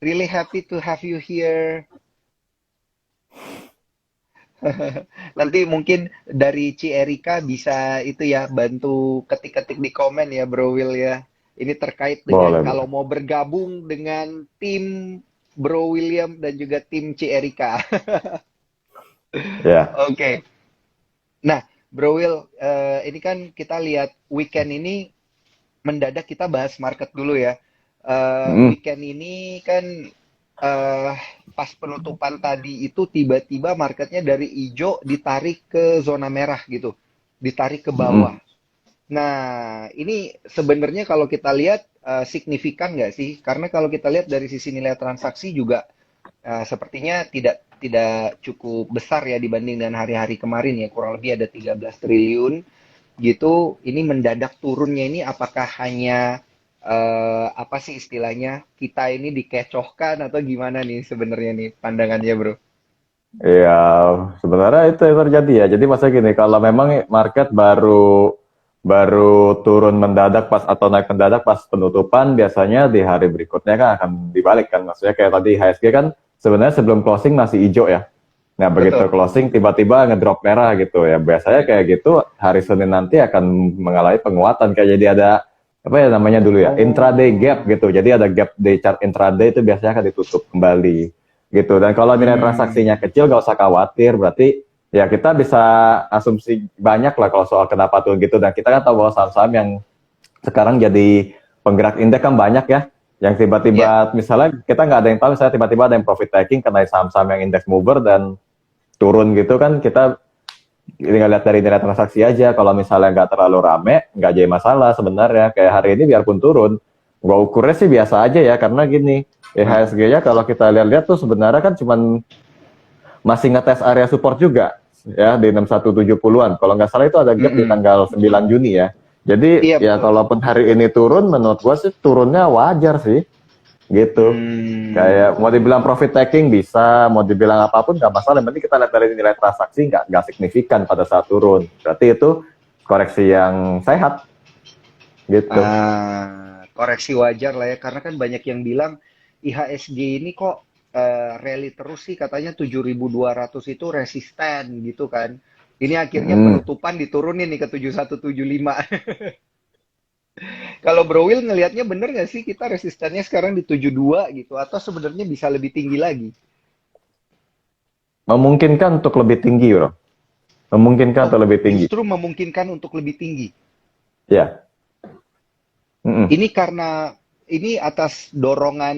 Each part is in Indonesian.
Really happy to have you here. Nanti mungkin dari Ci Erika bisa itu ya bantu ketik-ketik di komen ya Bro Will ya. Ini terkait dengan Boleh, kalau boleh. mau bergabung dengan tim Bro William dan juga tim Ci Erika. Ya. Oke. Nah, Bro Will, ini kan kita lihat weekend ini mendadak kita bahas market dulu ya. Mm. Weekend ini kan eh pas penutupan tadi itu tiba-tiba marketnya dari hijau ditarik ke zona merah gitu, ditarik ke bawah. Mm. Nah, ini sebenarnya kalau kita lihat signifikan nggak sih? Karena kalau kita lihat dari sisi nilai transaksi juga sepertinya tidak cukup besar ya dibanding dengan hari-hari kemarin ya, kurang lebih ada 13 triliun gitu. Ini mendadak turunnya ini apakah hanya apa sih istilahnya kita ini dikecohkan atau gimana nih sebenarnya nih pandangannya bro? Ya, sebenarnya itu yang terjadi ya. Jadi masa gini, kalau memang market baru baru turun mendadak pas atau naik mendadak pas penutupan, biasanya di hari berikutnya kan akan dibalik kan. Maksudnya kayak tadi HSG kan sebenarnya sebelum closing masih hijau ya. Nah, begitu Betul. closing tiba-tiba ngedrop merah gitu ya. Biasanya kayak gitu hari Senin nanti akan mengalami penguatan kayak jadi ada apa ya namanya dulu ya, intraday gap Oh. gitu. Jadi ada gap di chart intraday itu biasanya akan ditutup kembali gitu. Dan kalau nilai transaksinya Hmm. kecil nggak usah khawatir, berarti ya kita bisa asumsi banyak lah kalau soal kenapa tuh gitu. Dan kita kan tahu bahwa saham-saham yang sekarang jadi penggerak indeks kan banyak ya, yang Ya. tiba-tiba misalnya kita nggak ada yang tahu, misalnya tiba-tiba ada yang profit taking karena saham-saham yang index mover dan turun gitu kan, kita tinggal lihat dari nilai transaksi aja. Kalau misalnya nggak terlalu rame, nggak jadi masalah sebenarnya. Kayak hari ini biarpun turun, gua ukurnya sih biasa aja ya, karena gini, IHSG-nya kalau kita lihat-lihat tuh sebenarnya kan cuman masih ngetes area support juga ya di 6170-an. Kalau nggak salah itu ada gap di Mm-mm. tanggal 9 Juni ya. Jadi Iya ya betul. kalaupun hari ini turun, menurut gua sih turunnya wajar sih gitu. Hmm. Kayak mau dibilang profit taking bisa, mau dibilang apapun nggak masalah. Yang penting kita lihat dari nilai transaksi nggak signifikan pada saat turun. Berarti itu koreksi yang sehat gitu. Koreksi wajar lah ya, karena kan banyak yang bilang IHSG ini kok rally terus sih, katanya 7.200 itu resisten gitu kan. Ini akhirnya Hmm. penutupan diturunin nih ke 7175. Kalau Bro Will ngelihatnya bener nggak sih kita resistennya sekarang di 72 gitu, atau sebenarnya bisa lebih tinggi lagi? Memungkinkan untuk lebih tinggi, bro. Memungkinkan Oh, untuk lebih tinggi. justru memungkinkan untuk lebih tinggi. Ya. Mm-mm. Ini karena ini atas dorongan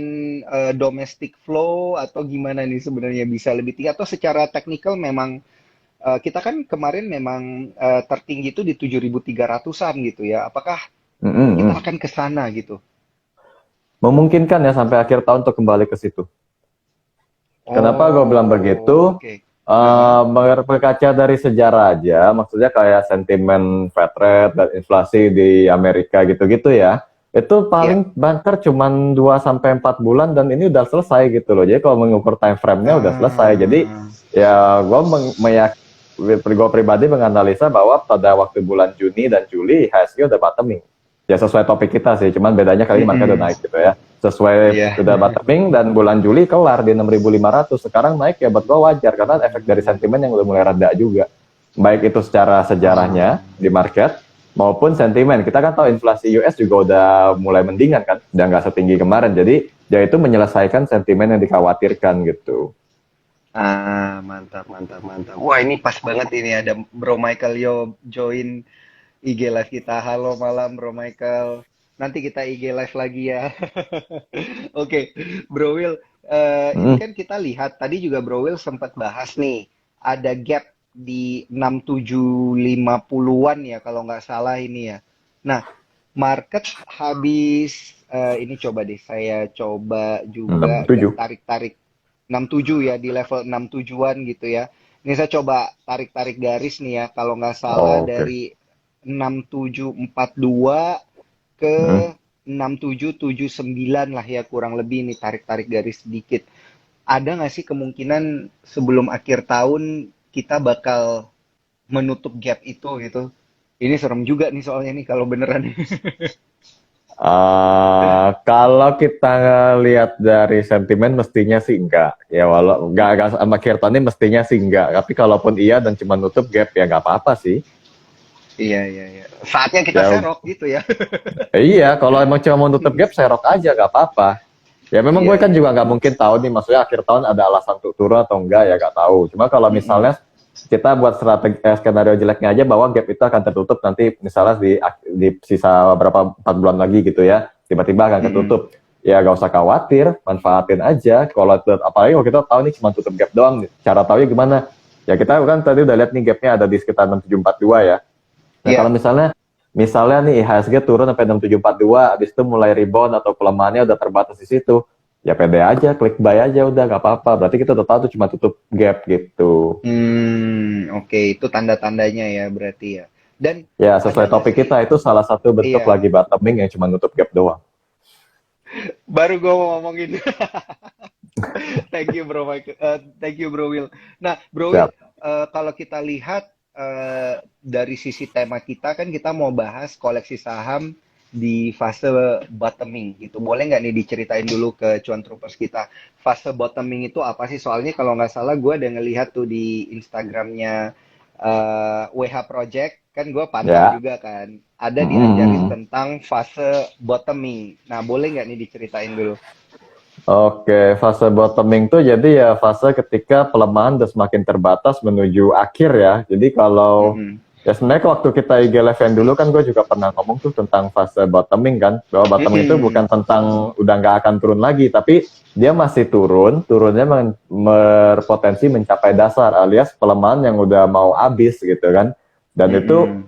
domestic flow atau gimana nih sebenarnya bisa lebih tinggi, atau secara teknikal memang kita kan kemarin memang tertinggi itu di 7.300-an gitu ya. Apakah kita Mm-mm. akan ke sana gitu? Memungkinkan ya sampai akhir tahun untuk kembali ke situ. Kenapa gue bilang Oh, begitu? oke. Aha. Berkaca dari sejarah aja, maksudnya kayak sentimen Fed rate dan inflasi di Amerika gitu-gitu ya, itu Iya. paling banker cuman 2 sampai 4 bulan dan ini udah selesai gitu loh. Jadi kalau mengukur time frame-nya udah selesai. Jadi Ah, ya gue pribadi menganalisa bahwa pada waktu bulan Juni dan Juli IHSG udah bottoming. Ya sesuai topik kita sih, cuman bedanya kali ini market udah mm-mm. naik gitu ya. Sesuai Iya. udah bottoming dan bulan Juli kelar di 6.500. Sekarang naik ya buat gue wajar karena efek dari sentimen yang udah mulai reda juga. Baik itu secara sejarahnya Ah. di market maupun sentimen. Kita kan tahu inflasi US juga udah mulai mendingan kan, udah nggak setinggi kemarin. Jadi ya itu menyelesaikan sentimen yang dikhawatirkan gitu. Mantap, mantap, mantap. Wah, ini pas banget ini ada Bro Michael Yo join IG live kita. Halo malam Bro Michael. Nanti kita IG live lagi ya. Oke, Bro Will, ini Hmm. kan kita lihat tadi juga Bro Will sempat bahas nih, ada gap di 6750-an ya kalau nggak salah ini ya. Nah, market habis ini coba deh saya coba juga Tujuh. tarik-tarik 67 ya, di level 67-an gitu ya. Ini saya coba tarik-tarik garis nih ya, kalau nggak salah Oke. dari 6742 ke Hmm. 6779 lah ya, kurang lebih nih, tarik-tarik garis sedikit. Ada nggak sih kemungkinan sebelum akhir tahun kita bakal menutup gap itu gitu? Ini serem juga nih soalnya nih kalau beneran. Kalau kita lihat dari sentimen mestinya sih enggak. Ya walau enggak sama Kirtan ini mestinya sih enggak. Tapi kalaupun iya dan cuma nutup gap ya nggak apa-apa sih. Iya, iya, iya. Saatnya kita Ya serok gitu ya. iya, kalau emang cuma mau nutup gap serok aja nggak apa-apa. Ya memang Iya, gue kan iya. juga nggak mungkin tahu nih, maksudnya akhir tahun ada alasan untuk turun atau enggak ya nggak tahu. Cuma kalau Mm-mm. misalnya kita buat strategi skenario jeleknya aja bahwa gap itu akan tertutup nanti misalnya di sisa berapa 4 bulan lagi gitu ya, tiba-tiba akan Mm-mm. ketutup. Ya gak usah khawatir, manfaatin aja. Kalau apalagi kalau kita tahu nih cuma tutup gap doang, cara tahunya gimana? Ya kita kan tadi udah lihat nih gapnya ada di sekitar 6742 ya. Nah kalau Iya. misalnya nih IHSG turun sampai 6742, habis itu mulai rebound atau pelemahannya udah terbatas di situ, ya pede aja, klik buy aja udah nggak apa-apa. Berarti kita udah tahu tuh cuma tutup gap gitu. Oke, itu tanda-tandanya ya berarti ya. Dan Ya ada sesuai nggak topik sih? kita itu salah satu bentuk Iya, lagi bottoming yang cuma nutup gap doang. baru gue mau ngomongin. Thank you bro Mike. Thank you bro Will. Nah bro Will, Siap. kalau kita lihat dari sisi tema kita kan kita mau bahas koleksi saham di fase bottoming gitu. Boleh nggak nih diceritain dulu ke cuan troopers kita fase bottoming itu apa sih? Soalnya kalau nggak salah gue ada ngelihat tuh di Instagramnya WH Project kan gue pantau Ya. juga kan. Ada diajarin Mm-mm. tentang fase bottoming. Nah boleh nggak nih diceritain dulu? Oke, fase bottoming tuh jadi ya fase ketika pelemahan udah semakin terbatas menuju akhir ya. Jadi kalau Mm-mm. ya sebenarnya waktu kita IG Live yang dulu kan gue juga pernah ngomong tuh tentang fase bottoming kan. Bahwa bottoming itu bukan Mm-mm. tentang udah nggak akan turun lagi, tapi dia masih turunnya berpotensi mencapai dasar alias pelemahan yang udah mau habis gitu kan. Dan itu Mm-mm.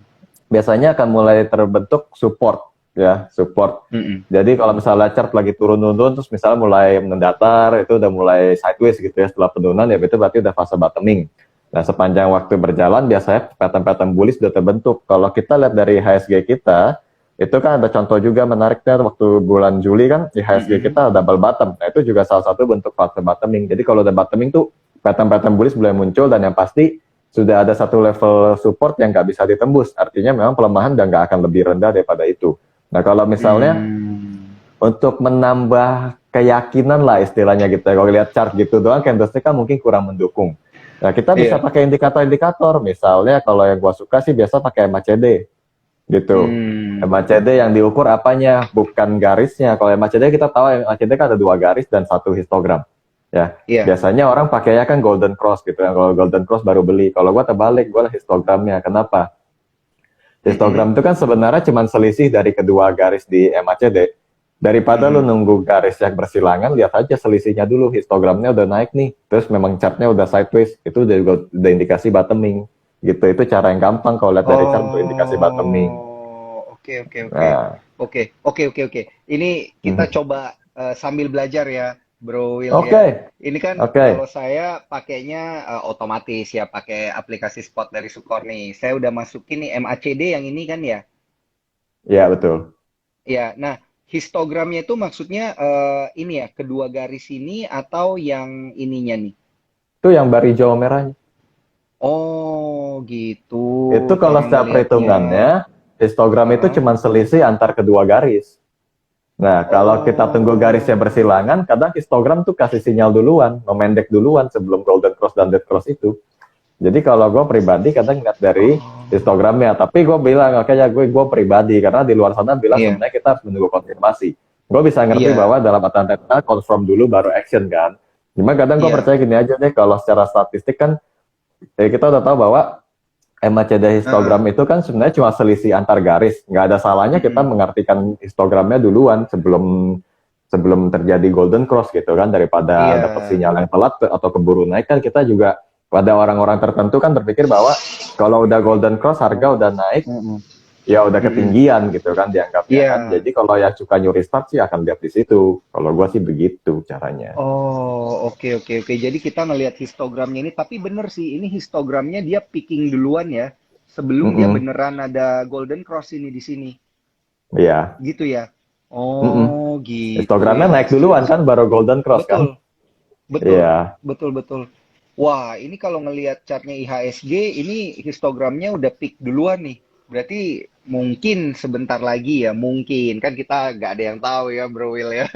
biasanya akan mulai terbentuk support ya, support. Mm-mm. Jadi kalau misalnya chart lagi turun-turun terus misalnya mulai mendatar, itu udah mulai sideways gitu ya setelah penurunan ya itu berarti udah fase bottoming. Nah, sepanjang waktu berjalan biasanya pattern-pattern bullish sudah terbentuk. Kalau kita lihat dari HSG kita, itu kan ada contoh juga menariknya waktu bulan Juli kan IHSG Mm-mm. kita double bottom. Nah, itu juga salah satu bentuk fase bottoming. Jadi kalau udah bottoming tuh pattern-pattern bullish mulai muncul dan yang pasti sudah ada satu level support yang nggak bisa ditembus. Artinya memang pelemahan dan nggak akan lebih rendah daripada itu. Nah, kalau misalnya Hmm. untuk menambah keyakinan lah istilahnya gitu ya. Kalau lihat chart gitu doang, candlestick kan mungkin kurang mendukung. Nah, kita bisa Iya. pakai indikator-indikator. Misalnya kalau yang gua suka sih biasa pakai MACD gitu. Hmm. MACD yang diukur apanya, bukan garisnya. Kalau MACD kita tahu MACD kan ada 2 garis dan 1 histogram. Ya, Iya. biasanya orang pakainya kan golden cross gitu ya. Kalau golden cross baru beli. Kalau gua terbalik, gua histogramnya. Kenapa? Mm-mm. Histogram itu kan sebenarnya cuma selisih dari kedua garis di MACD. Daripada lu Mm-mm. nunggu garis yang bersilangan, lihat aja selisihnya dulu. Histogramnya udah naik nih, terus memang chartnya udah sideways, itu udah indikasi bottoming. Gitu, itu cara yang gampang kalau lihat dari chart untuk indikasi bottoming. Oh, oke, oke, oke. Nah, Oke, oke, oke, oke. Ini kita mhm. coba sambil belajar ya, Bro Will Oke, ya. Ini kan oke, kalau saya pakainya otomatis ya, pakai aplikasi spot dari Sukor nih. Saya udah masukin nih MACD yang ini kan ya. ya betul. Ya, nah histogramnya itu maksudnya ini ya, kedua garis ini atau yang ininya nih? Itu yang bar hijau merahnya. Oh, gitu Itu kalau cara secara ngelihatnya. perhitungannya, histogram itu Heeh. cuma selisih antar kedua garis. Nah, kalau kita tunggu garisnya Oh, bersilangan, kadang histogram tuh kasih sinyal duluan, memendek duluan sebelum golden cross dan dead cross itu. Jadi kalau gue pribadi kadang ngeliat dari oh, histogramnya, tapi gue bilang oke ya gue pribadi karena di luar sana bilang iya, sebenarnya kita harus menunggu konfirmasi. Gue bisa ngerti iya, bahwa dalam aturan kita confirm dulu baru action kan. Cuma kadang gue iya. percaya gini aja deh kalau secara statistik kan kita udah tahu bahwa MACD histogram Heeh. itu kan sebenarnya cuma selisih antar garis. Nggak ada salahnya kita Mm-mm. mengartikan histogramnya duluan sebelum sebelum terjadi golden cross gitu kan daripada Iya. dapat sinyal yang telat atau keburu naik kan kita juga pada orang-orang tertentu kan berpikir bahwa kalau udah golden cross harga udah naik Mm-mm. ya udah Mm-mm. ketinggian gitu kan dianggapnya kan. Iya. Jadi kalau yang suka nyuri start sih akan lihat di situ. Kalau gua sih begitu caranya. Oh, oke, oke, oke. Jadi kita ngelihat histogramnya ini, tapi bener sih, ini histogramnya dia picking duluan ya, sebelum dia Mm-mm. beneran ada golden cross ini di sini, Iya. gitu ya. Mm-mm. Oh, gitu Histogramnya ya. naik Sip, duluan kan sip. baru golden cross kan. Betul, betul, Iya. betul, betul. Wah, ini kalau ngelihat chartnya IHSG, ini histogramnya udah peak duluan nih. Berarti mungkin sebentar lagi ya, mungkin kan kita nggak ada yang tahu ya Bro Will ya.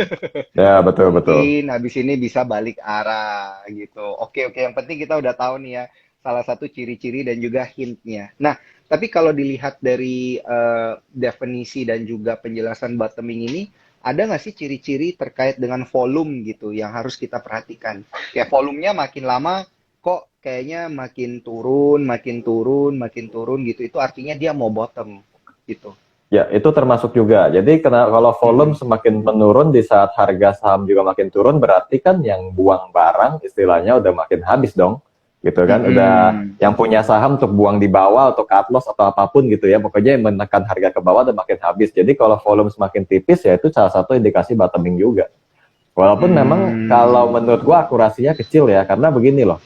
Ya, betul, betul. Mungkin habis ini bisa balik arah gitu. Oke, oke, yang penting kita udah tahu nih ya salah satu ciri-ciri dan juga hintnya. Nah, tapi kalau dilihat dari definisi dan juga penjelasan bottoming ini, ada nggak sih ciri-ciri terkait dengan volume gitu yang harus kita perhatikan? Kayak volumenya makin lama kok kayaknya makin turun, makin turun, makin turun gitu. Itu artinya dia mau bottom gitu. Ya, itu termasuk juga. Jadi kalau volume Mm-mm. semakin menurun di saat harga saham juga makin turun, berarti kan yang buang barang istilahnya udah makin habis dong. Gitu kan, udah Mm-mm. yang punya saham untuk buang di bawah atau cut loss atau apapun gitu ya. Pokoknya yang menekan harga ke bawah udah makin habis. Jadi kalau volume semakin tipis ya itu salah satu indikasi bottoming juga. Walaupun memang kalau Hmm. menurut gua akurasinya kecil ya, karena begini loh,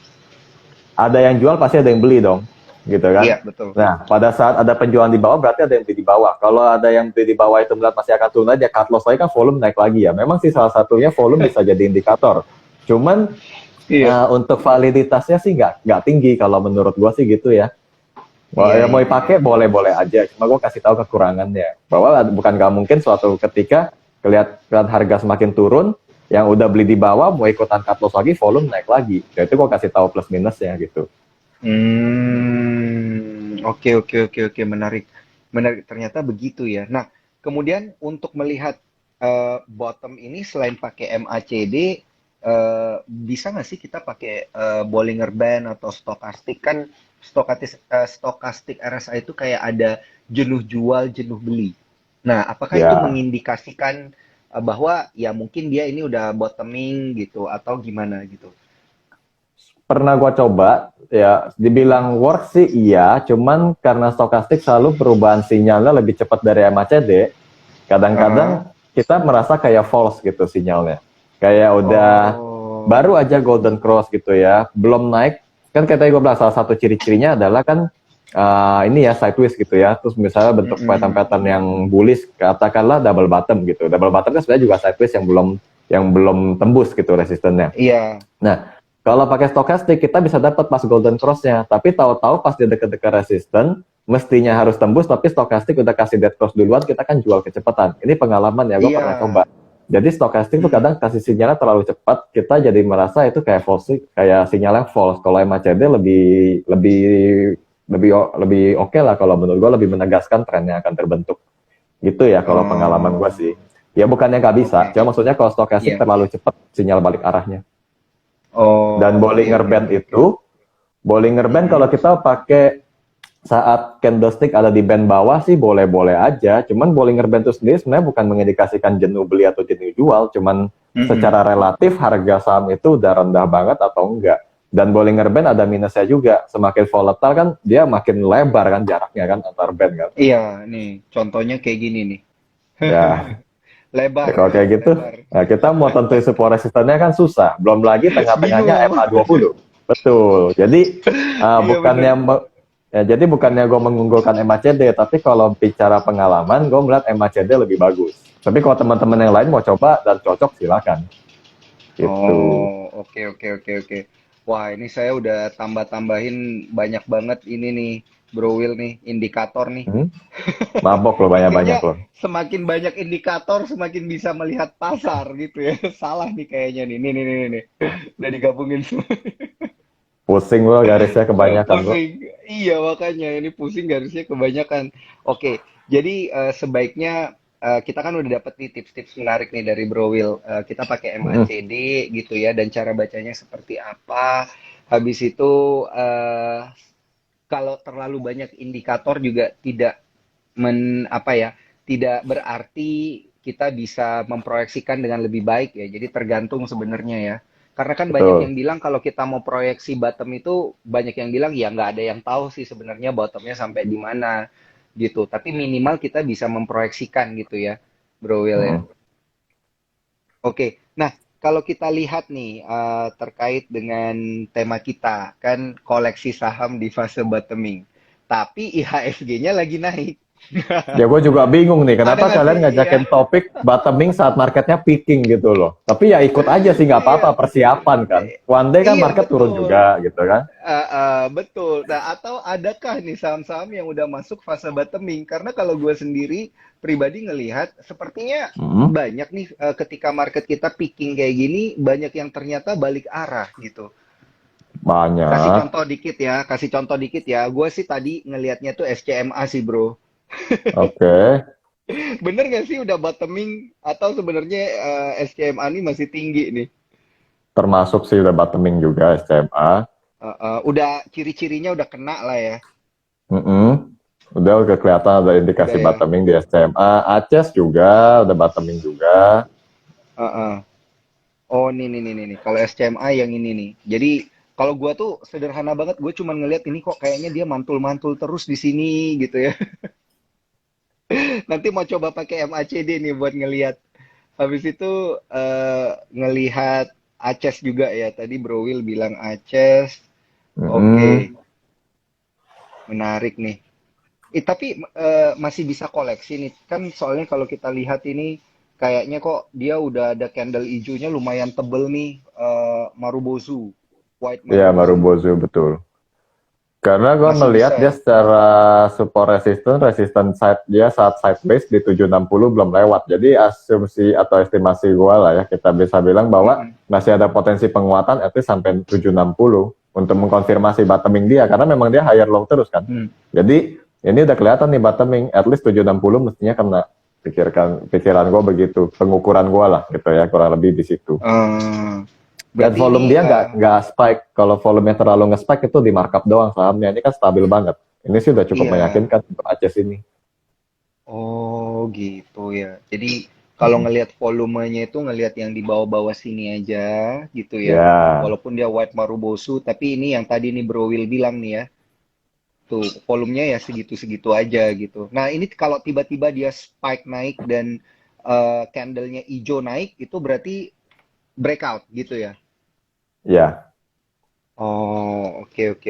ada yang jual pasti ada yang beli dong, gitu Iya, kan. betul. Nah, pada saat ada penjualan di bawah berarti ada yang beli di bawah. Kalau ada yang beli di bawah itu melihat masih akan turun aja, cut loss lagi kan volume naik lagi ya. Memang sih salah satunya volume bisa jadi indikator. Cuman Iya. untuk validitasnya sih nggak tinggi kalau menurut gua sih gitu ya. Wah, Iya, ya mau iya, iya. dipakai boleh-boleh aja. Cuma gua kasih tahu kekurangannya. Bahwa bukan nggak mungkin suatu ketika kelihatan harga semakin turun, yang udah beli di bawah mau ikutan cut loss lagi, volume naik lagi. Ya itu gua kasih tahu plus minusnya gitu. Oke, oke, oke, oke, menarik. Menarik, ternyata begitu ya. Nah, kemudian untuk melihat bottom ini selain pakai MACD, bisa nggak sih kita pakai Bollinger Band atau stokastik? Kan stokastik RSI itu kayak ada jenuh jual, jenuh beli. Nah, apakah itu Ya, mengindikasikan bahwa ya mungkin dia ini udah bottoming gitu atau gimana gitu? pernah gua coba, ya dibilang work sih iya, cuman karena stokastik selalu perubahan sinyalnya lebih cepat dari MACD, Heeh. kadang-kadang kita merasa kayak false gitu sinyalnya. Kayak udah baru Oh. aja golden cross gitu ya, belum naik. Kan katanya gue bilang salah satu ciri-cirinya adalah kan ini ya sideways gitu ya. Terus misalnya bentuk Mm-mm. pattern-pattern yang bullish, katakanlah double bottom gitu. Double bottom kan sebenarnya juga sideways yang belum tembus gitu resistennya. Iya. Nah, kalau pakai stokastik kita bisa dapat pas golden cross-nya, tapi tahu-tahu pas di dekat-dekat resisten, mestinya harus tembus, tapi stokastik udah kasih dead cross duluan, kita kan jual kecepatan. Ini pengalaman ya, gue Iya. pernah coba. Jadi stokastik tuh Mm-mm. kadang kasih sinyalnya terlalu cepat, kita jadi merasa itu kayak false, kayak sinyalnya false. Kalau MACD lebih lebih lebih oke lah kalau menurut gue lebih menegaskan trennya akan terbentuk. Gitu ya kalau pengalaman gue sih. Oh, Ya bukannya nggak bisa, oke. cuma maksudnya kalau stokastik Iya. terlalu cepat sinyal balik arahnya. Dan Oh, oke, Bollinger oke, Band oke, oke. itu, Bollinger Band kalau Mm-mm. kita pakai saat candlestick ada di band bawah sih boleh-boleh aja. Cuman Bollinger Band itu sendiri sebenarnya bukan mengindikasikan jenuh beli atau jenuh jual. Cuman Mm-mm. secara relatif harga saham itu udah rendah banget atau enggak. Dan Bollinger Band ada minusnya juga. Semakin volatile kan dia makin lebar kan jaraknya kan antar band kan. Iya, nih, contohnya kayak gini nih. Ya, ya Lebar kalau ya, kayak gitu, lebar. nah kita mau tentuin support resistannya kan susah. Belum lagi Bingung tengah-tengahnya aku. MA20. Betul. Jadi Iya, bener. bukannya jadi bukannya gue mengunggulkan MACD, tapi kalau bicara pengalaman, gue melihat MACD lebih bagus. Tapi kalau teman-teman yang lain mau coba dan cocok, silakan. Gitu. Oh, oke, oke, oke, oke. Wah, ini saya udah tambah-tambahin banyak banget ini nih, Bro Will nih, indikator nih. Hmm? Mabok loh, banyak-banyak Kayaknya loh. semakin banyak indikator, semakin bisa melihat pasar gitu ya. Salah nih kayaknya nih. Nih. Udah digabungin semua. Pusing loh garisnya kebanyakan kok. Pusing. Iya, makanya ini pusing garisnya kebanyakan. Oke, jadi sebaiknya kita kan udah dapet nih tips-tips menarik nih dari Bro Will. Kita pakai Hmm, MACD gitu ya, dan cara bacanya seperti apa. Habis itu kalau terlalu banyak indikator juga tidak apa ya, tidak berarti kita bisa memproyeksikan dengan lebih baik ya. Jadi tergantung sebenarnya ya. Karena kan banyak yang betul. bilang kalau kita mau proyeksi bottom itu banyak yang bilang ya nggak ada yang tahu sih sebenarnya bottomnya sampai di mana gitu. Tapi minimal kita bisa memproyeksikan gitu ya, Bro Will ya. Hmm. Oke, nah kalau kita lihat nih terkait dengan tema kita kan koleksi saham di fase bottoming, tapi IHSG-nya lagi naik. Ya gue juga bingung nih, Ada kenapa nggak sih? kalian Iya. ngajakin topik bottoming saat marketnya peaking gitu loh. Tapi ya ikut aja sih, nggak Iya. apa-apa, persiapan kan. One day kan Iya, market turun betul. juga gitu kan. Betul. Nah, atau adakah nih saham-saham yang udah masuk fase bottoming? Karena kalau gue sendiri pribadi ngelihat, sepertinya Hmm, banyak nih ketika market kita picking kayak gini, banyak yang ternyata balik arah gitu. Kasih banyak. contoh dikit ya, kasih contoh dikit ya. Gue sih tadi ngelihatnya tuh SCMA sih bro. Oke. Bener nggak sih udah bottoming atau sebenarnya SCMA ini masih tinggi nih? Termasuk sih udah bottoming juga SMA. Udah ciri-cirinya udah kena lah ya. Mm-mm. Udah kelihatan ada Udah indikasi ya. bottoming di SMA. Aces juga udah bottoming juga. Heeh. Oh, nih. Kalau SCMA yang ini nih. Jadi kalau gua tuh sederhana banget, gue cuma ngelihat ini kok kayaknya dia mantul-mantul terus di sini gitu ya. Nanti mau coba pakai MACD nih buat ngelihat. Habis itu ngelihat Aces juga ya. Tadi Bro Will bilang Aces. Oke, Mm-mm. menarik nih. Tapi masih bisa koleksi nih. Kan soalnya kalau kita lihat ini kayaknya kok dia udah ada candle hijaunya lumayan tebel nih. Marubozu, White Ya, Marubozu. Marubozu betul. Karena gue Masih melihat bisa dia ya? secara support resistance side dia saat sideways di 760 belum lewat. Jadi asumsi atau estimasi gue lah ya, kita bisa bilang bahwa Mm-mm. masih ada potensi penguatan at least sampai 760 untuk mengkonfirmasi bottoming dia. Karena memang dia higher low terus kan. Hmm. Jadi ini udah kelihatan nih bottoming, at least 760 mestinya kena pikiran gue begitu, pengukuran gue lah gitu ya, kurang lebih di situ. Eh, Dan berarti volume ini dia nggak spike. Kalau volumenya terlalu nge-spike itu di markup doang sahamnya. Ini kan stabil banget. Ini sih udah cukup iya. meyakinkan untuk Aces ini. Oh, gitu ya. Jadi kalau Mm-mm. ngelihat volumenya itu ngelihat yang di bawah-bawah sini aja gitu ya. Ya, Walaupun dia White Marubozu, tapi ini yang tadi nih Bro Will bilang nih ya. Tuh, volumenya ya segitu-segitu aja gitu. Nah, ini kalau tiba-tiba dia spike naik dan candlenya hijau naik, itu berarti breakout gitu ya. ya. Oh, oke oke.